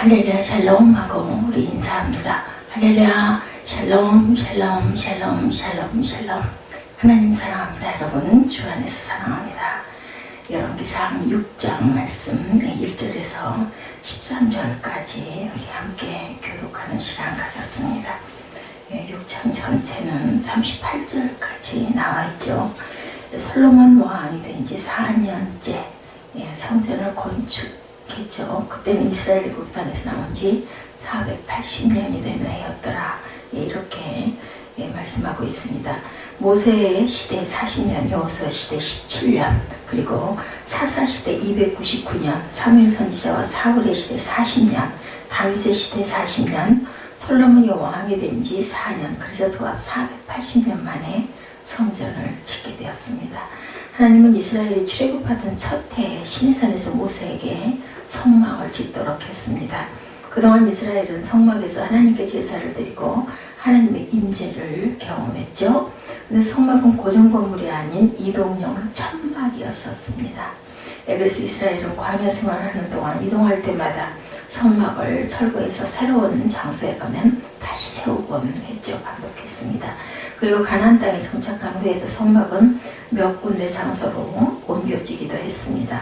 할렐루야 샬롬 하고 우리 인사합니다. 할렐루야 샬롬 샬롬 샬롬 샬롬 샬롬. 하나님 사랑합니다. 여러분 주 안에서 사랑합니다. 열왕기상 6장 말씀 1절에서 13절까지 우리 함께 교독하는 시간 가졌습니다. 6장 전체는 38절까지 나와 있죠. 솔로몬 왕이 된 지 4년째 성전을 건축했죠. 그때는 이스라엘이 그 땅에서 나온 지 480년이 된 해였더라. 이렇게 말씀하고 있습니다. 모세의 시대 40년, 여호수아 시대 17년, 그리고 사사 시대 299년, 사무엘 선지자와 사울의 시대 40년, 다윗의 시대 40년, 솔로몬이 왕이 된 지 4년, 그래서 도합 480년 만에 성전을 짓게 되었습니다. 하나님은 이스라엘이 출애굽하던 첫 해에 시내산에서 모세에게 성막을 짓도록 했습니다. 그동안 이스라엘은 성막에서 하나님께 제사를 드리고 하나님의 임재를 경험했죠. 근데 성막은 고정 건물이 아닌 이동형 천막이었었습니다. 그래서 이스라엘은 광야 생활을 하는 동안 이동할 때마다 성막을 철거해서 새로운 장소에 가면 다시 세우곤 했죠. 반복했습니다. 그리고 가나안 땅에 정착한 후에도 성막은 몇 군데 장소로 옮겨지기도 했습니다.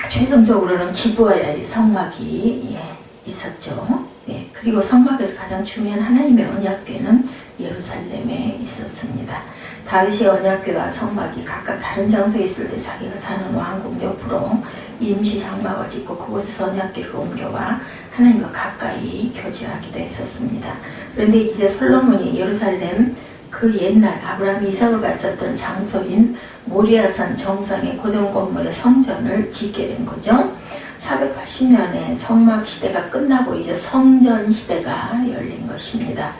최종적으로는 기브아에 성막이 있었죠. 그리고 성막에서 가장 중요한 하나님의 언약궤는 예루살렘에 있었습니다. 다윗의 언약궤와 성막이 각각 다른 장소에 있을 때 자기가 사는 왕궁 옆으로 임시 장막을 짓고 그곳에서 언약궤를 옮겨와 하나님과 가까이 교제하기도 했었습니다. 그런데 이제 솔로몬이 예루살렘 그 옛날 아브라함이 이삭을 바쳤던 장소인 모리아산 정상의 고정 건물의 성전을 짓게 된 거죠. 480년에 성막 시대가 끝나고 이제 성전 시대가 열린 것입니다.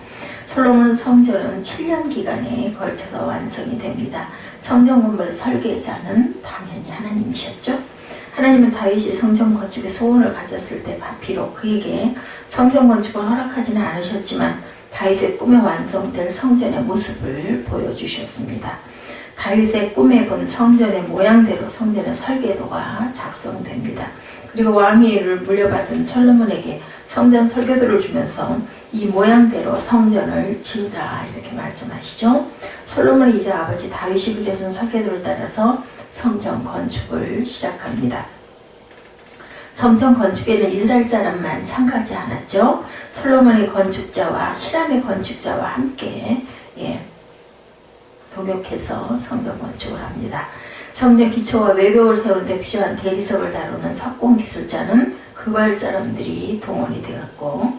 솔로몬 성전은 7년 기간에 걸쳐서 완성이 됩니다. 성전 건물의 설계자는 당연히 하나님이셨죠. 하나님은 다윗이 성전 건축의 소원을 가졌을 때 비록 그에게 성전 건축을 허락하지는 않으셨지만 다윗의 꿈에 완성될 성전의 모습을 보여주셨습니다. 다윗의 꿈에 본 성전의 모양대로 성전의 설계도가 작성됩니다. 그리고 왕위를 물려받은 솔로몬에게 성전 설계도를 주면서 이 모양대로 성전을 지으라 이렇게 말씀하시죠. 솔로몬이 이제 아버지 다윗이 그려준 설계도를 따라서 성전 건축을 시작합니다. 성전 건축에는 이스라엘 사람만 참가하지 않았죠. 솔로몬의 건축자와 히람의 건축자와 함께 동역해서 성전 건축을 합니다. 성전 기초와 외벽을 세우는 데 필요한 대리석을 다루는 석공 기술자는 그발 사람들이 동원이 되었고,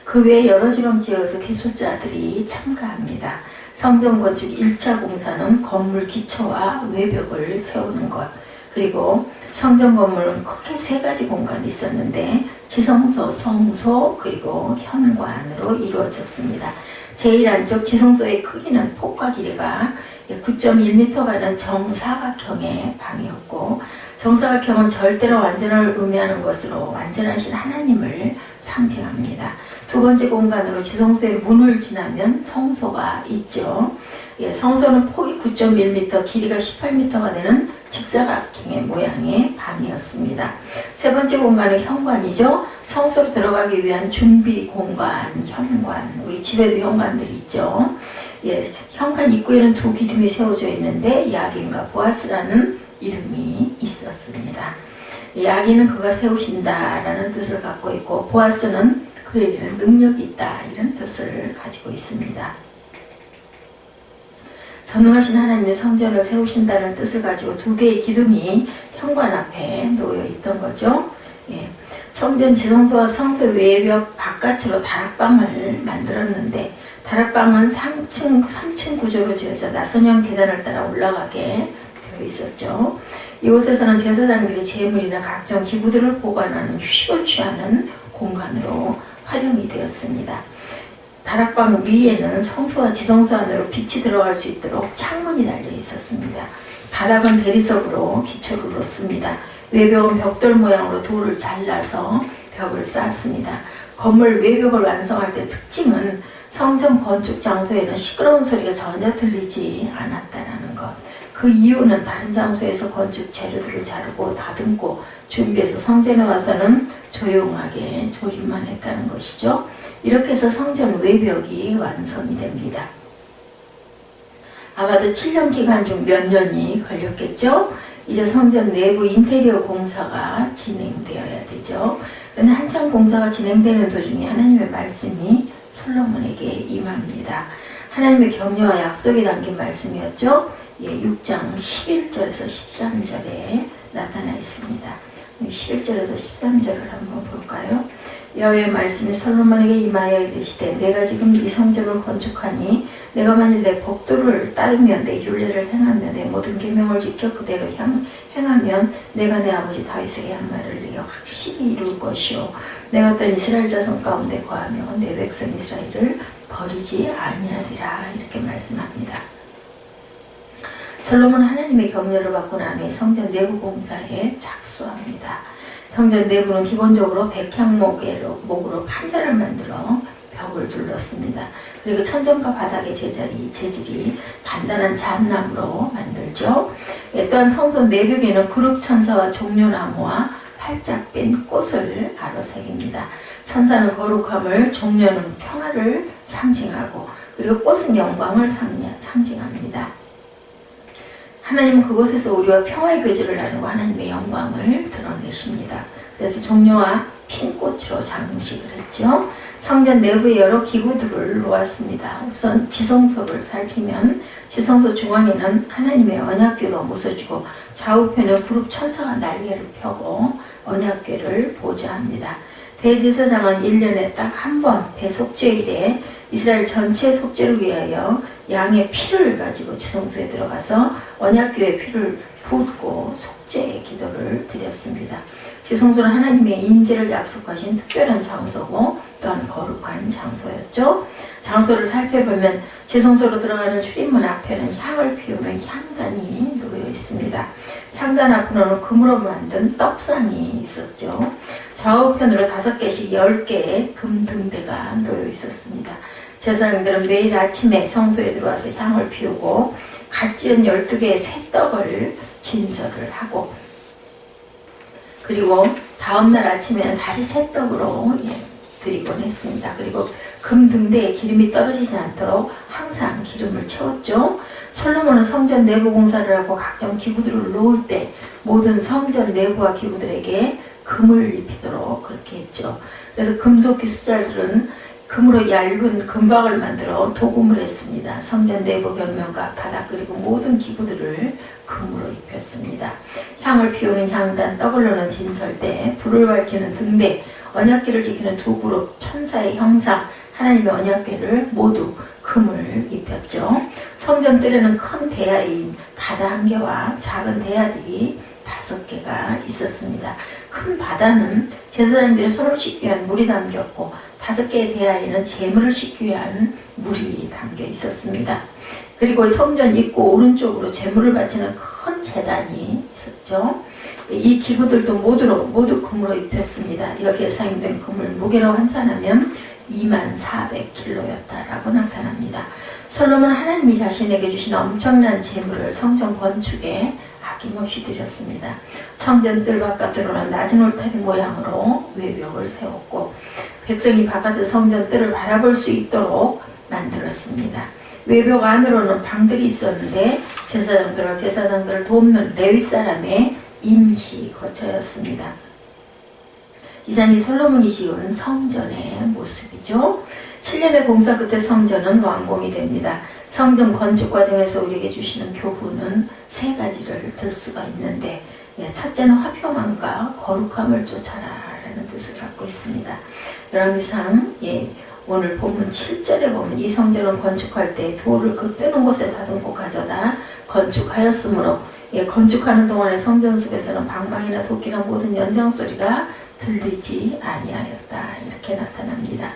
그 외에 여러 지방 지역에서 기술자들이 참가합니다. 성전 건축 1차 공사는 건물 기초와 외벽을 세우는 것, 그리고 성전 건물은 크게 3가지 공간이 있었는데 지성소, 성소, 그리고 현관으로 이루어졌습니다. 제일 안쪽 지성소의 크기는 폭과 길이가 9.1m가는 정사각형의 방이었고, 정사각형은 절대로 완전을 의미하는 것으로 완전하신 하나님을 상징합니다. 두 번째 공간으로 지성소의 문을 지나면 성소가 있죠. 성소는 폭이 9.1m, 길이가 18m가 되는 직사각형의 모양의 방이었습니다. 세 번째 공간은 현관이죠. 성소로 들어가기 위한 준비 공간, 현관. 우리 집에도 현관들이 있죠. 현관 입구에는 2 기둥이 세워져 있는데 야긴과 보아스라는 이름이 있었습니다. 야긴은 그가 세우신다라는 뜻을 갖고 있고, 보아스는 그에게는 능력이 있다 이런 뜻을 가지고 있습니다. 전능하신 하나님의 성전을 세우신다는 뜻을 가지고 2개의 기둥이 현관 앞에 놓여 있던 거죠. 성전 지성소와 성소 외벽 바깥으로 다락방을 만들었는데, 다락방은 3층 구조로 지어져 나선형 계단을 따라 올라가게 되어 있었죠. 이곳에서는 제사장들이 제물이나 각종 기구들을 보관하는 휴식을 취하는 공간으로 활용이 되었습니다. 다락방 위에는 성소와 지성소 안으로 빛이 들어갈 수 있도록 창문이 달려 있었습니다. 바닥은 대리석으로 기초를 놓습니다. 외벽은 벽돌 모양으로 돌을 잘라서 벽을 쌓았습니다. 건물 외벽을 완성할 때 특징은 성전 건축 장소에는 시끄러운 소리가 전혀 들리지 않았다는 것. 그 이유는 다른 장소에서 건축 재료들을 자르고 다듬고 준비해서 성전에 와서는 조용하게 조립만 했다는 것이죠. 이렇게 해서 성전 외벽이 완성이 됩니다. 아마도 7년 기간 중 몇 년이 걸렸겠죠. 이제 성전 내부 인테리어 공사가 진행되어야 되죠. 그런데 한참 공사가 진행되는 도중에 하나님의 말씀이 솔로몬에게 임합니다. 하나님의 격려와 약속이 담긴 말씀이었죠. 6장 11절에서 13절에 나타나 있습니다. 11절에서 13절을 한번 볼까요? 여호와의 말씀이 솔로몬에게 임하여 이르시되 내가 지금 이 성전을 건축하니 내가 만일 내 법도를 따르며 내 율례를 행하며 내 모든 계명을 지켜 그대로 행하면 내가 내 아버지 다윗에게 한 말을 내가 확실히 이룰 것이요 내가 어떤 이스라엘 자손 가운데 거하며 내 백성 이스라엘을 버리지 아니하리라 이렇게 말씀합니다. 솔로몬은 하나님의 격려를 받고 난 후에 성전 내부 공사에 착수합니다. 성전 내부는 기본적으로 백향목으로 판자를 만들어 벽을 둘렀습니다. 그리고 천정과 바닥의 재질이 단단한 잣나무로 만들죠. 또한 성전 내벽에는 그룹 천사와 종려나무와 활짝 핀 꽃을 아로새깁니다. 천사는 거룩함을, 종려는 평화를 상징하고 그리고 꽃은 영광을 상징합니다. 하나님은 그곳에서 우리와 평화의 교제를 나누고 하나님의 영광을 드러내십니다. 그래서 종려와 핀 꽃으로 장식을 했죠. 성전 내부에 여러 기구들을 놓았습니다. 우선 지성소를 살피면 지성소 중앙에는 하나님의 언약궤가 모서지고 좌우편에 그룹 천사가 날개를 펴고 언약궤를 보좌합니다. 대제사장은 1년에 딱 한 번 대속죄일에 이스라엘 전체 속죄를 위하여 양의 피를 가지고 지성소에 들어가서 언약궤의 피를 붓고 속죄의 기도를 드렸습니다. 지성소는 하나님의 인재를 약속하신 특별한 장소고 또한 거룩한 장소였죠. 장소를 살펴보면 지성소로 들어가는 출입문 앞에는 향을 피우는 향단이 놓여 있습니다. 향단 앞으로는 금으로 만든 떡상이 있었죠. 좌우편으로 5개씩 10개의 금 등대가 놓여 있었습니다. 제사장들은 매일 아침에 성소에 들어와서 향을 피우고 갓 지은 12개의 새떡을 진설을 하고 그리고 다음날 아침에는 다시 새떡으로 드리곤 했습니다. 그리고 금 등대에 기름이 떨어지지 않도록 항상 기름을 채웠죠. 솔로몬은 성전 내부 공사를 하고 각종 기구들을 놓을 때 모든 성전 내부와 기구들에게 금을 입히도록 그렇게 했죠. 그래서 금속 기술자들은 금으로 얇은 금박을 만들어 도금을 했습니다. 성전 내부 벽면과 바닥 그리고 모든 기구들을 금으로 입혔습니다. 향을 피우는 향단, 떡을 넣는 진설대, 불을 밝히는 등대, 언약궤를 지키는 두 그룹, 천사의 형상, 하나님의 언약궤를 모두 금을 입혔죠. 성전 뜰에는 큰 대야인 바다 한 개와 작은 대야들이 5개가 있었습니다. 큰 바다는 제사장들의 손을 씻기 위한 물이 담겼고 5개의 대야에는 제물을 씻기 위한 물이 담겨 있었습니다. 그리고 성전 입구 오른쪽으로 제물을 바치는 큰 제단이 있었죠. 이 기구들도 모두 금으로 입혔습니다. 이렇게 사용된 금을 무게로 환산하면 24,000kg였다라고 나타납니다. 솔로몬은 하나님이 자신에게 주신 엄청난 제물을 성전 건축에 아낌없이 드렸습니다. 성전 뜰 바깥으로는 낮은 울타리 모양으로 외벽을 세웠고 백성이 바깥의 성전 뜰을 바라볼 수 있도록 만들었습니다. 외벽 안으로는 방들이 있었는데 제사장들을 돕는 레위 사람의 임시 거처였습니다. 이상이 솔로몬이 지은 성전의 모습이죠. 7년의 공사 끝에 성전은 완공이 됩니다. 성전 건축 과정에서 우리에게 주시는 교훈은 3가지를 들 수가 있는데 첫째는 화평함과 거룩함을 쫓아라라는 뜻을 갖고 있습니다. 열왕기상 오늘 본문 7절에 보면 이 성전은 건축할 때 돌을 그 뜨는 곳에 다듬고 가져다 건축하였으므로 건축하는 동안에 성전 속에서는 방망이나 도끼나 모든 연장 소리가 들리지 아니하였다 이렇게 나타납니다.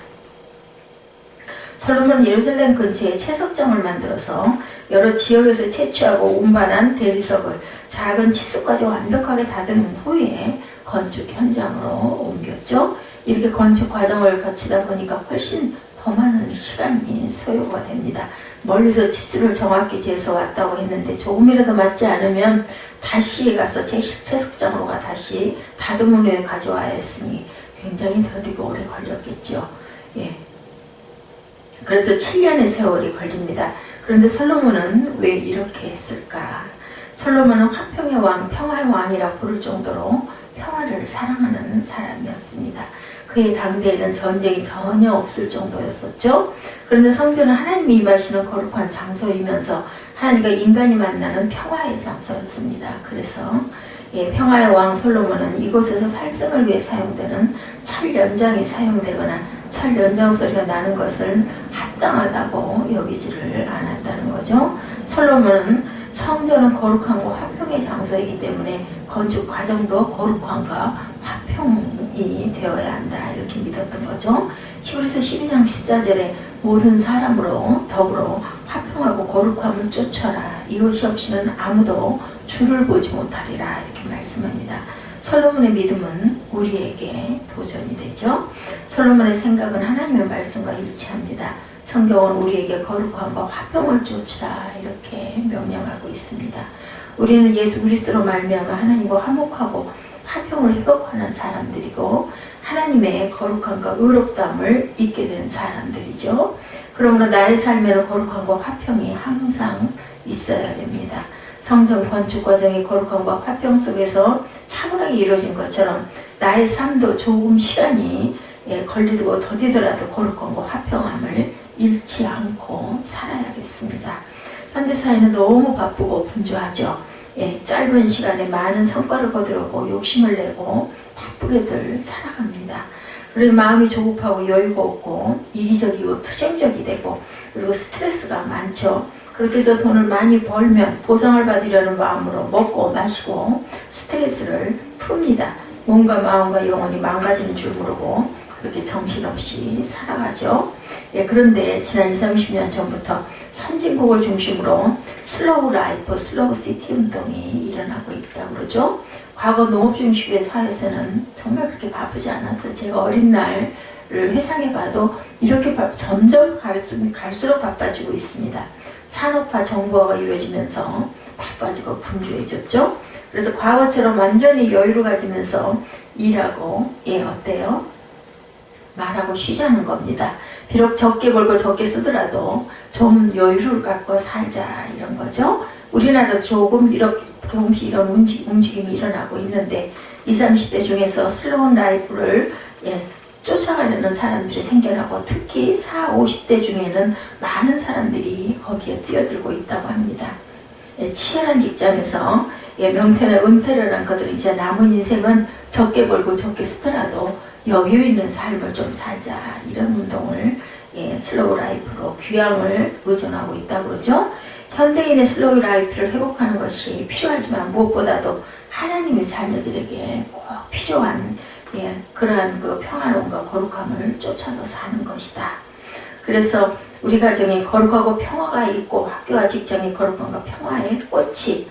솔로몬은 예루살렘 근처에 채석장을 만들어서 여러 지역에서 채취하고 운반한 대리석을 작은 치수까지 완벽하게 다듬은 후에 건축 현장으로 옮겼죠. 이렇게 건축 과정을 거치다 보니까 훨씬 더 많은 시간이 소요가 됩니다. 멀리서 치수를 정확히 재서 왔다고 했는데 조금이라도 맞지 않으면 다시 가서 채석장으로 다시 다듬은 후에 가져와야 했으니 굉장히 더디고 오래 걸렸겠죠. 예. 그래서 7년의 세월이 걸립니다. 그런데 솔로몬은 왜 이렇게 했을까? 솔로몬은 화평의 왕, 평화의 왕이라 부를 정도로 평화를 사랑하는 사람이었습니다. 그의 당대에는 전쟁이 전혀 없을 정도였었죠. 그런데 성전은 하나님이 임하시는 거룩한 장소이면서 하나님과 인간이 만나는 평화의 장소였습니다. 그래서 평화의 왕 솔로몬은 이곳에서 살생을 위해 사용되는 철 연장이 사용되거나 철 연장 소리가 나는 것을 합당하다고 여기지를 않았다는 거죠. 솔로몬은 성전은 거룩함과 화평의 장소이기 때문에 건축 과정도 거룩함과 화평이 되어야 한다 이렇게 믿었던 거죠. 히브리서 12장 14절에 모든 사람으로 더불어 화평하고 거룩함을 쫓아라. 이것이 없이는 아무도 주를 보지 못하리라 이렇게 말씀합니다. 솔로몬의 믿음은 우리에게 도전이 되죠. 솔로몬의 생각은 하나님의 말씀과 일치합니다. 성경은 우리에게 거룩함과 화평을 쫓으라 이렇게 명령하고 있습니다. 우리는 예수 그리스도로 말미암아 하나님과 화목하고 화평을 회복하는 사람들이고 하나님의 거룩함과 의롭다함을 잊게 된 사람들이죠. 그러므로 나의 삶에는 거룩함과 화평이 항상 있어야 됩니다. 성전 건축 과정이 거룩함과 화평 속에서 차분하게 이루어진 것처럼 나의 삶도 조금 시간이 걸리고 더디더라도 거룩함과 화평함을 잃지 않고 살아야겠습니다. 현대사회는 너무 바쁘고 분주하죠. 짧은 시간에 많은 성과를 거두려고 욕심을 내고 바쁘게들 살아갑니다. 그리고 마음이 조급하고 여유가 없고 이기적이고 투쟁적이 되고 그리고 스트레스가 많죠. 그렇게 해서 돈을 많이 벌면 보상을 받으려는 마음으로 먹고 마시고 스트레스를 풉니다. 몸과 마음과 영혼이 망가지는 줄 모르고 그렇게 정신없이 살아가죠. 그런데 지난 20, 30년 전부터 선진국을 중심으로 슬로우 라이프, 슬로우 시티 운동이 일어나고 있다고 그러죠. 과거 농업 중심의 사회에서는 정말 그렇게 바쁘지 않았어요. 제가 어린 날을 회상해봐도 이렇게 점점 갈수록 바빠지고 있습니다. 산업화, 정보화가 이루어지면서 바빠지고 분주해졌죠. 그래서 과거처럼 완전히 여유를 가지면서 일하고 어때요? 말하고 쉬자는 겁니다. 비록 적게 벌고 적게 쓰더라도 좀 여유를 갖고 살자 이런 거죠. 우리나라도 조금씩 이런 움직임이 일어나고 있는데 20, 30대 중에서 슬로우 라이프를 쫓아가려는 사람들이 생겨나고 특히 40, 50대 중에는 많은 사람들이 거기에 뛰어들고 있다고 합니다. 치열한 직장에서 명태나 은퇴를 한 그들은 이제 남은 인생은 적게 벌고 적게 쓰더라도 여유 있는 삶을 좀 살자 이런 운동을 슬로우 라이프로 귀향을 의존하고 있다고 그러죠. 현대인의 슬로우 라이프를 회복하는 것이 필요하지만 무엇보다도 하나님의 자녀들에게 꼭 필요한 그러한 그 평화로움과 거룩함을 쫓아서 사는 것이다. 그래서 우리 가정에 거룩하고 평화가 있고 학교와 직장에 거룩함과 평화의 꽃이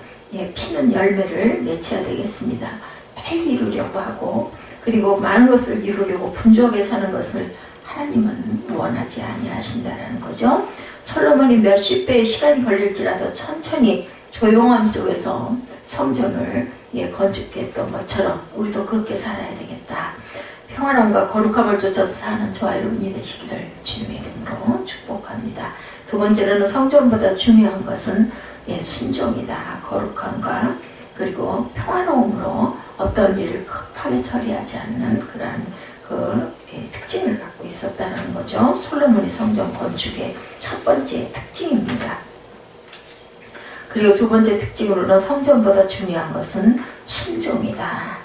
피는 열매를 맺혀야 되겠습니다. 빨리 이루려고 하고 그리고 많은 것을 이루려고 분주하게 사는 것을 하나님은 원하지 아니하신다는 거죠. 솔로몬이 몇십 배의 시간이 걸릴지라도 천천히 조용함 속에서 성전을 건축했던 것처럼 우리도 그렇게 살아야 되겠다. 평화로움과 거룩함을 쫓아서 사는 저와 여러분이 되시기를 주님의 이름으로 축복합니다. 두 번째로는 성전보다 중요한 것은 순종이다. 거룩함과 그리고 평화로움으로 어떤 일을 급하게 처리하지 않는 그러한 특징을 갖고 있었다는 거죠. 솔로몬이 성전 건축의 첫 번째 특징입니다. 그리고 두 번째 특징으로는 성전보다 중요한 것은 순종이다.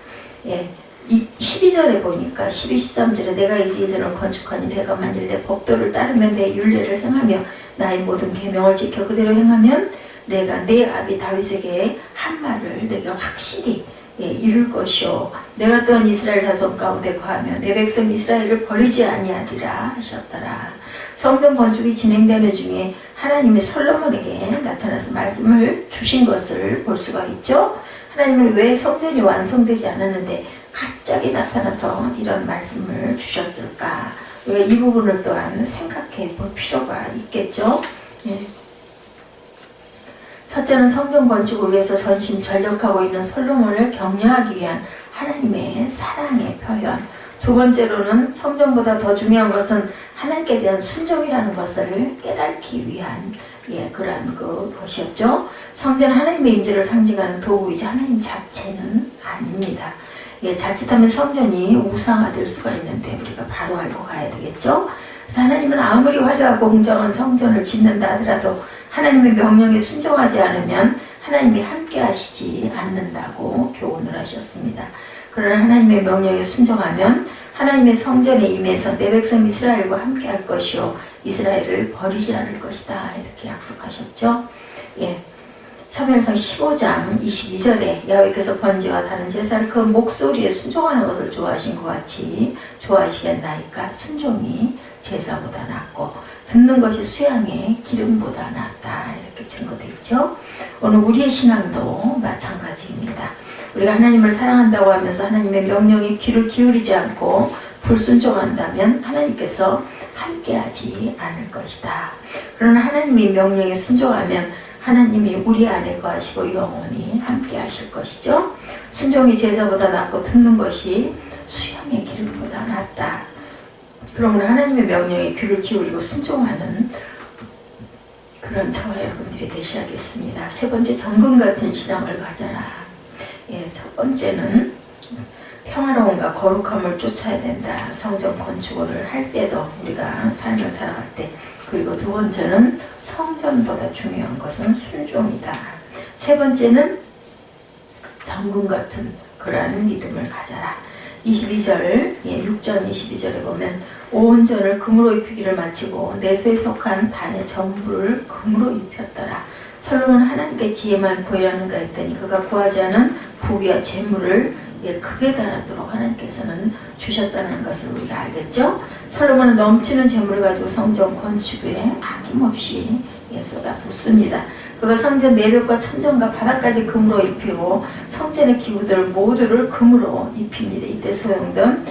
12절에 보니까 12, 13절에 내가 이제는 건축하니 내가 만일 내 법도를 따르면 내 율례를 행하며 나의 모든 계명을 지켜 그대로 행하면 내가 내 아비 다윗에게 한 말을 내가 확실히 이룰 것이요 내가 또한 이스라엘 자손 가운데 거하며 내 백성 이스라엘을 버리지 아니하리라 하셨더라. 성전 건축이 진행되는 중에 하나님이 솔로몬에게 나타나서 말씀을 주신 것을 볼 수가 있죠. 하나님은 왜 성전이 완성되지 않았는데 갑자기 나타나서 이런 말씀을 주셨을까? 우리가 이 부분을 또한 생각해 볼 필요가 있겠죠. 첫째는 성전 건축을 위해서 전심전력하고 있는 솔로몬을 격려하기 위한 하나님의 사랑의 표현. 두 번째로는 성전보다 더 중요한 것은 하나님께 대한 순종이라는 것을 깨닫기 위한 그러한 것이었죠. 성전은 하나님의 임재를 상징하는 도구이지 하나님 자체는 아닙니다. 자칫하면 성전이 우상화될 수가 있는데 우리가 바로 알고 가야 되겠죠. 그래서 하나님은 아무리 화려하고 웅장한 성전을 짓는다 하더라도 하나님의 명령에 순종하지 않으면 하나님이 함께 하시지 않는다고 교훈을 하셨습니다. 그러나 하나님의 명령에 순종하면 하나님의 성전에 임해서 내 백성 이스라엘과 함께 할 것이요 이스라엘을 버리지 않을 것이다 이렇게 약속하셨죠. 사무엘상 15장 22절에 야훼께서 번제와 다른 제사를 그 목소리에 순종하는 것을 좋아하신 것 같이 좋아하시겠나이까. 순종이 제사보다 낫고 듣는 것이 수양의 기름보다 낫다 이렇게 증거되어 있죠. 오늘 우리의 신앙도 마찬가지입니다. 우리가 하나님을 사랑한다고 하면서 하나님의 명령에 귀를 기울이지 않고 불순종한다면 하나님께서 함께하지 않을 것이다. 그러나 하나님의 명령에 순종하면 하나님이 우리 안에 거하시고 영원히 함께하실 것이죠. 순종이 제사보다 낫고 듣는 것이 수양의 기름보다 낫다. 그러면 하나님의 명령에 귀를 기울이고 순종하는 그런 저와 여러분들이 되셔야겠습니다. 세 번째, 정금 같은 신앙을 가져라. 첫 번째는 평화로움과 거룩함을 쫓아야 된다. 성전 건축을 할 때도 우리가 삶을 살아갈 때. 그리고 두 번째는 성전보다 중요한 것은 순종이다. 세 번째는 정금 같은 그러한 믿음을 가져라. 22절, 6절 22절에 보면 온전을 금으로 입히기를 마치고 내소에 속한 단의 전부를 금으로 입혔더라. 솔로몬은 하나님께 지혜만 구하였는가 했더니 그가 구하지 않은 부귀와 재물을 극에 달하도록 하나님께서는 주셨다는 것을 우리가 알겠죠. 솔로몬은 넘치는 재물을 가지고 성전 건축에 아낌없이 쏟아붓습니다. 그가 성전 내벽과 천정과 바닥까지 금으로 입히고 성전의 기구들 모두를 금으로 입힙니다. 이때 소용된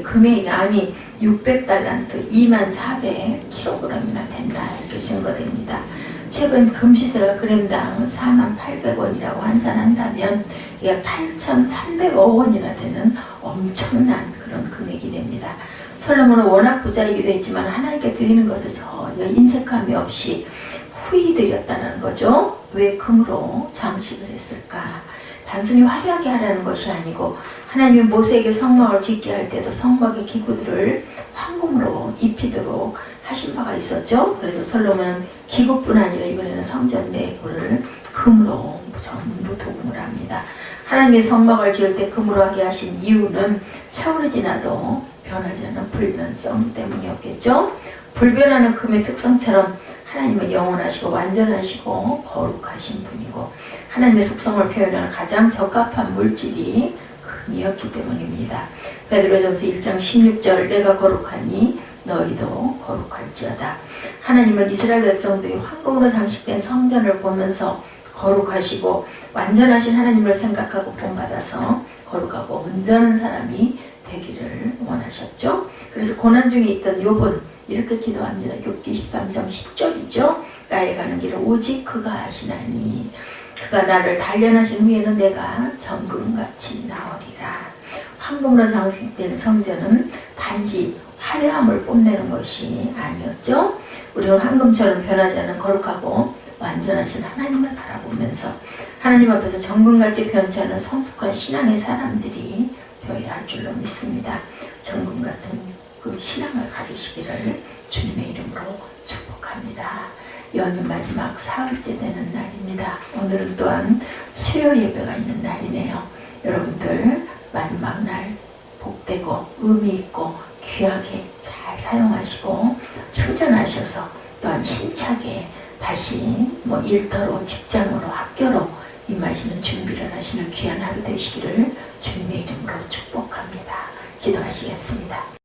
금의 양이 600달란트 2400kg이나 된다 이렇게 증거됩니다. 최근 금시세가 그램당 48,800원이라고 환산한다면 8,300억 원이나 되는 엄청난 그런 금액이 됩니다. 솔로몬은 워낙 부자이기도 했지만 하나님께 드리는 것을 전혀 인색함이 없이 후히 드렸다는 거죠. 왜 금으로 장식을 했을까? 단순히 화려하게 하라는 것이 아니고 하나님이 모세에게 성막을 짓게 할 때도 성막의 기구들을 황금으로 입히도록 하신 바가 있었죠. 그래서 솔로몬은 기구뿐 아니라 이번에는 성전 내부를 금으로 전부 도금을 합니다. 하나님의 성막을 지을 때 금으로 하게 하신 이유는 세월이 지나도 변하지 않는 불변성 때문이었겠죠. 불변하는 금의 특성처럼 하나님은 영원하시고 완전하시고 거룩하신 분이고 하나님의 속성을 표현하는 가장 적합한 물질이 금이었기 때문입니다. 베드로전서 1장 16절 내가 거룩하니 너희도 거룩할지어다. 하나님은 이스라엘 백성들이 황금으로 장식된 성전을 보면서 거룩하시고 완전하신 하나님을 생각하고 본받아서 거룩하고 온전한 사람이 되기를 원하셨죠. 그래서 고난 중에 있던 욥은 이렇게 기도합니다. 욥기 13장 10절이죠. 나의 가는 길을 오직 그가 하시나니 그가 나를 단련하신 후에는 내가 정금같이 나오리라. 황금으로 장식된 성전은 단지 화려함을 뽐내는 것이 아니었죠. 우리는 황금처럼 변하지 않는 거룩하고 완전하신 하나님을 바라보면서 하나님 앞에서 정금같이 변치 않은 성숙한 신앙의 사람들이 되어야 할 줄로 믿습니다. 정금 같은 그 신앙을 가지시기를 주님의 이름으로 축복합니다. 연휴 마지막 사흘째 되는 날입니다. 오늘은 또한 수요 예배가 있는 날이네요. 여러분들 마지막 날 복되고 의미 있고 귀하게 잘 사용하시고 충전하셔서 또한 힘차게 다시 일터로 직장으로 학교로 임하시는 준비를 하시는 귀한 하루 되시기를 주님의 이름으로 축복합니다. 기도하시겠습니다.